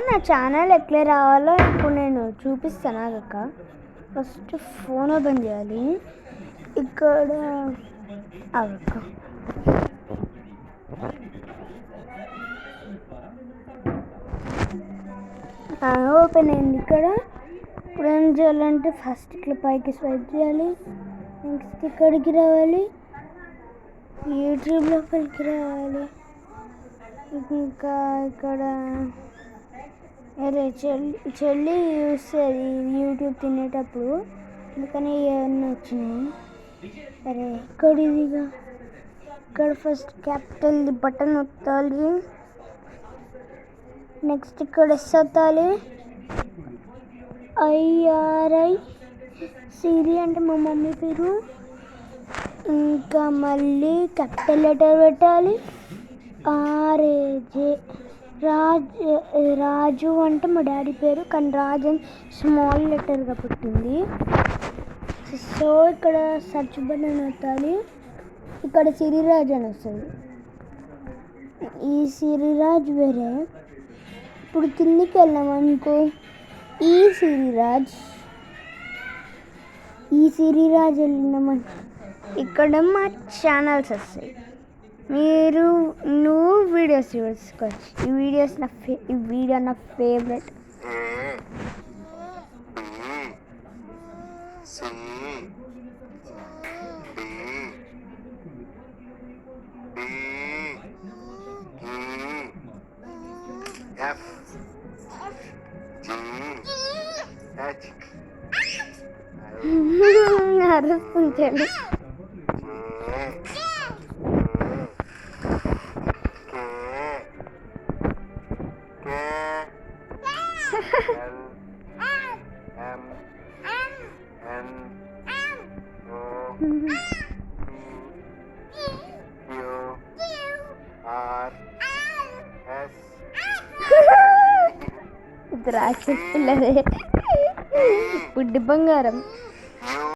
నా ఛానల్ ఎట్లా రావాలో ఇప్పుడు నేను చూపిస్తాను అక్క. ఫస్ట్ ఫోన్ ఓపెన్ చేయాలి. ఇక్కడ అక్క ఓపెన్ అయింది. ఇక్కడ ఇప్పుడు ఏం చేయాలంటే ఫస్ట్ ఇట్లా పైకి స్వైప్ చేయాలి. నెక్స్ట్ ఇక్కడికి రావాలి, యూట్యూబ్ లోపలికి రావాలి. ఇంకా ఇక్కడ అరే చెల్లి చూస్తుంది యూట్యూబ్ తినేటప్పుడు, అందుకని ఇవన్నీ వచ్చినాయి. అరే ఇక్కడ ఇదిగా ఇక్కడ ఫస్ట్ క్యాపిటల్ బటన్ ఒత్తాలి. నెక్స్ట్ ఇక్కడ ఎస్ ఒత్తాలి. IRI సిరి అంటే మా మమ్మీ పేరు. ఇంకా మళ్ళీ క్యాపిటల్ లెటర్ పెట్టాలి. RAJ రాజు అంటే మా డాడీ పేరు, కానీ రాజు అని స్మాల్ లెటర్గా పుట్టింది. సో ఇక్కడ సర్చ్ బటన్ ఒత్తాలి. ఇక్కడ సిరిరాజ్ అని వస్తుంది. ఈ సిరిరాజ్ వేరే. ఇప్పుడు కిందికి వెళ్ళామనుకో ఈ సిరిరాజ్ వెళ్ళినామనుకో ఇక్కడ మా ఛానల్స్ వస్తాయి. నువ్వు వీడియోస్ చూసుకోవచ్చు. ఈ వీడియో నా ఫేవరెట్. అరుస్తుంటాడు. ద్రాక్ష పిల్లదే బుడ్డి బంగారం.